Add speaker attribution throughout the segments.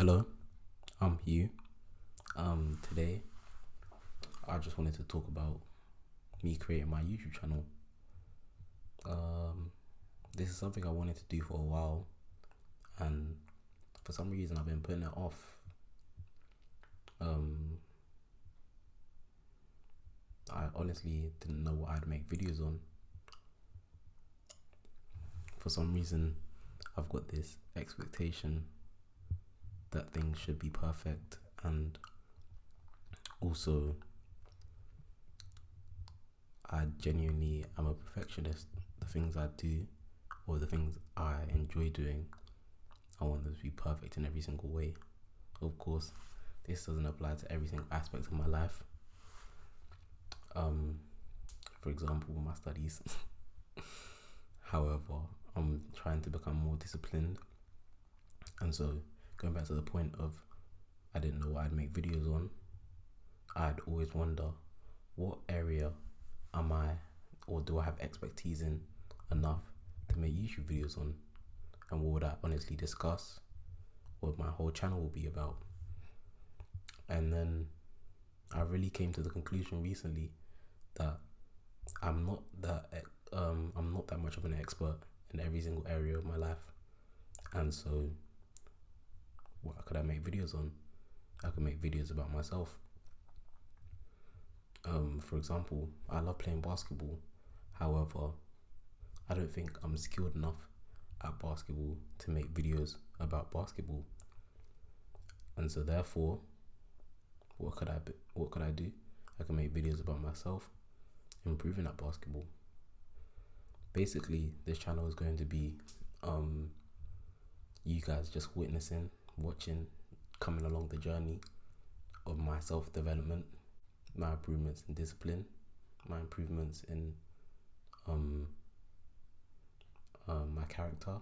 Speaker 1: Hello, I'm Hugh. Today I just wanted to talk about me creating my YouTube channel. Um, this is something I wanted to do for a while, and for some reason I've been putting it off. Um, I honestly didn't know what I'd make videos on. For some reason, I've got this expectation that things should be perfect, and also I genuinely am a perfectionist. The things I do or the things I enjoy doing, I want them to be perfect in every single way. Of course, this doesn't apply to every single aspect of my life. For example, my studies. However, I'm trying to become more disciplined, and so going back to the point of I didn't know what I'd make videos on, I'd always wonder what area am I or do I have expertise in enough to make YouTube videos on, and what would I honestly discuss, what my whole channel will be about. And then I really came to the conclusion recently that I'm not that much of an expert in every single area of my life, and so what could I make videos on? I could make videos about myself. For example, I love playing basketball. However, I don't think I'm skilled enough at basketball to make videos about basketball, and so therefore, what could I do? I can make videos about myself improving at basketball. Basically, this channel is going to be you guys just witnessing, watching, coming along the journey of my self-development, my improvements in discipline, my improvements in my character,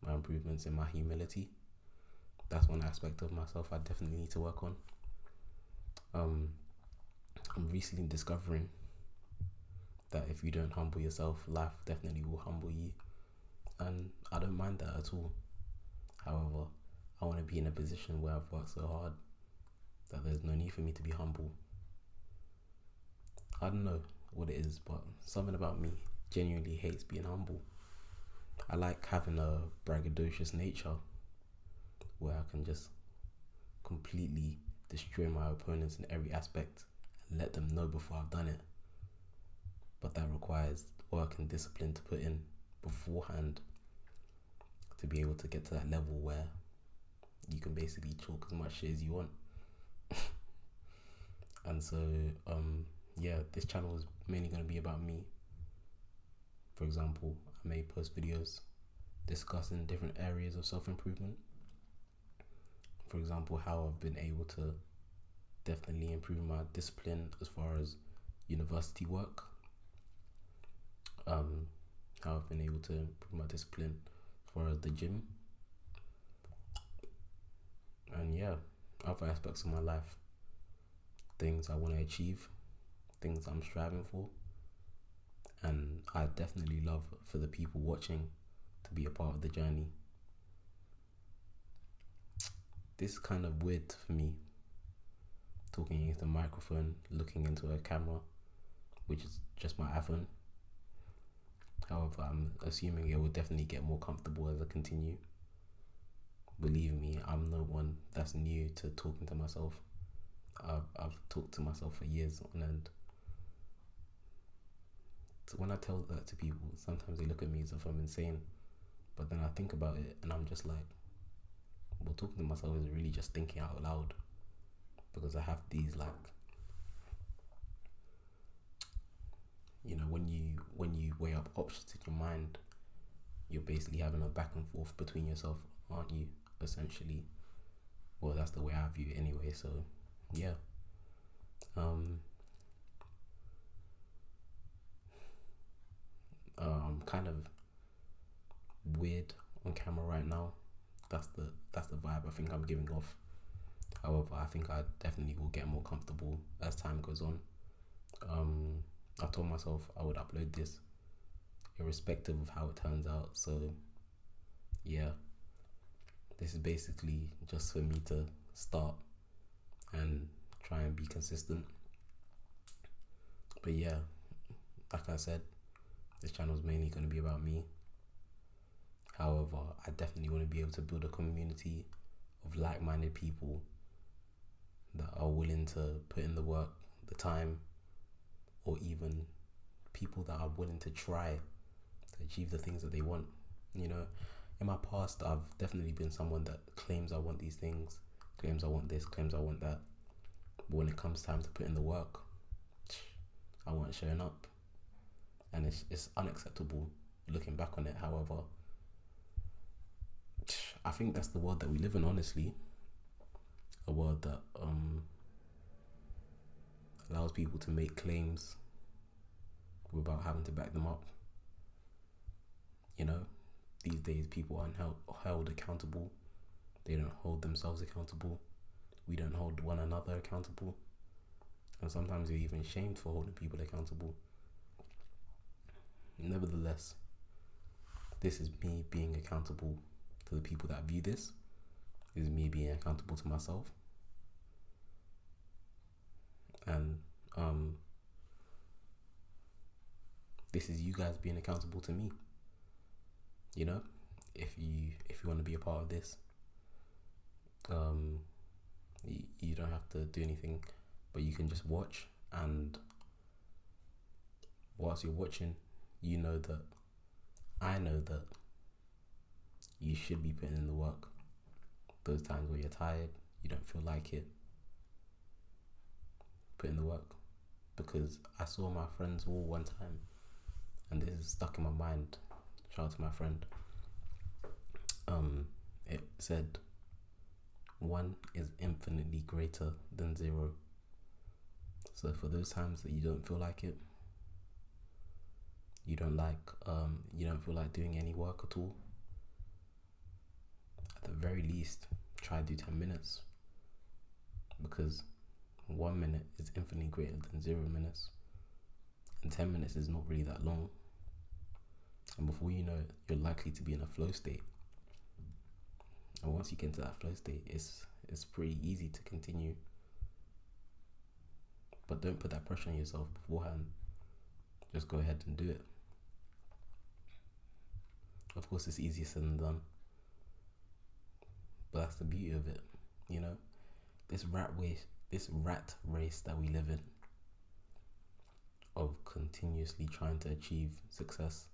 Speaker 1: my improvements in my humility. That's one aspect of myself I definitely need to work on. I'm recently discovering that if you don't humble yourself, life definitely will humble you, and I don't mind that at all. However, I want to be in a position where I've worked so hard that there's no need for me to be humble. I don't know what it is, but something about me genuinely hates being humble. I like having a braggadocious nature where I can just completely destroy my opponents in every aspect and let them know before I've done it. But that requires work and discipline to put in beforehand to be able to get to that level where you can basically talk as much shit as you want. And so, this channel is mainly going to be about me. For example, I may post videos discussing different areas of self-improvement. For example, how I've been able to definitely improve my discipline as far as university work. How I've been able to improve my discipline as far as the gym. And other aspects of my life. Things I want to achieve, things I'm striving for. And I definitely love for the people watching to be a part of the journey. This is kind of weird for me, talking into the microphone, looking into a camera, which is just my iPhone. However, I'm assuming it will definitely get more comfortable as I continue. Believe me, I'm no one that's new to talking to myself. I've talked to myself for years on end. So when I tell that to people, sometimes they look at me as if I'm insane. But then I think about it and I'm just like, well, talking to myself is really just thinking out loud. Because I have these when you weigh up options in your mind, you're basically having a back and forth between yourself, aren't you? Essentially. Well, that's the way I view it anyway, so yeah. I'm kind of weird on camera right now. That's the vibe I think I'm giving off. However, I think I definitely will get more comfortable as time goes on. I told myself I would upload this irrespective of how it turns out. So yeah, This is basically just for me to start and try and be consistent. But yeah, like I said, this channel is mainly going to be about me. However, I definitely want to be able to build a community of like-minded people that are willing to put in the work, the time, or even people that are willing to try to achieve the things that they want. You know, in my past, I've definitely been someone that claims I want these things, claims I want this, claims I want that. But when it comes time to put in the work, I wasn't showing up. And it's unacceptable looking back on it. However, I think that's the world that we live in, honestly. A world that allows people to make claims without having to back them up. You know, these days people aren't held accountable. They don't hold themselves accountable. We don't hold one another accountable. And sometimes we're even shamed for holding people accountable. Nevertheless, this is me being accountable to the people that view this. This is me being accountable to myself. And this is you guys being accountable to me. You know, if you want to be a part of this, you don't have to do anything, but you can just watch. And whilst you're watching, you know that I know that you should be putting in the work. Those times where you're tired, you don't feel like it, put in the work. Because I saw my friend's wall one time, and this is stuck in my mind. Shout out to my friend. It said 1 is infinitely greater than 0. So for those times that you don't feel like it, you don't feel like doing any work at all, at the very least, try to do 10 minutes. Because 1 minute is infinitely greater than 0 minutes. And 10 minutes is not really that long. And before you know it, you're likely to be in a flow state. And once you get into that flow state, it's pretty easy to continue. But don't put that pressure on yourself beforehand. Just go ahead and do it. Of course, it's easier said than done. But that's the beauty of it, you know? This rat race that we live in, of continuously trying to achieve success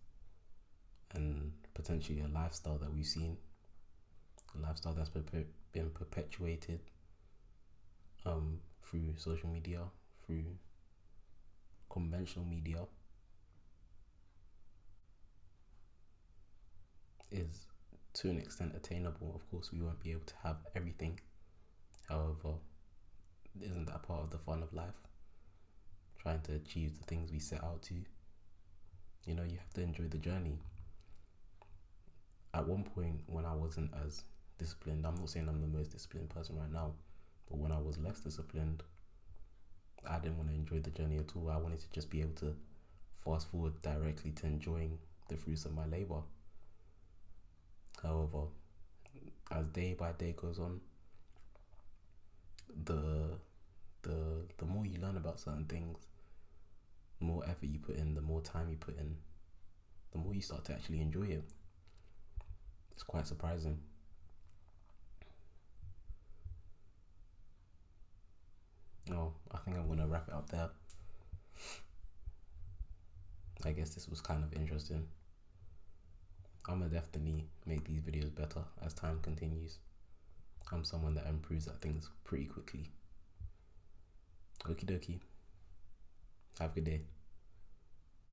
Speaker 1: and potentially a lifestyle that we've seen, a lifestyle that's been perpetuated through social media, through conventional media, is to an extent attainable. Of course, we won't be able to have everything. However, isn't that part of the fun of life? Trying to achieve the things we set out to. You know, you have to enjoy the journey. At one point, when I wasn't as disciplined, I'm not saying I'm the most disciplined person right now, but when I was less disciplined, I didn't want to enjoy the journey at all. I wanted to just be able to fast forward directly to enjoying the fruits of my labor. However, as day by day goes on, the more you learn about certain things, the more effort you put in, the more time you put in, the more you start to actually enjoy it. It's quite surprising. Oh, I think I'm gonna wrap it up there. I guess this was kind of interesting. I'm gonna definitely make these videos better as time continues. I'm someone that improves at things pretty quickly. Okie dokie. Have a good day.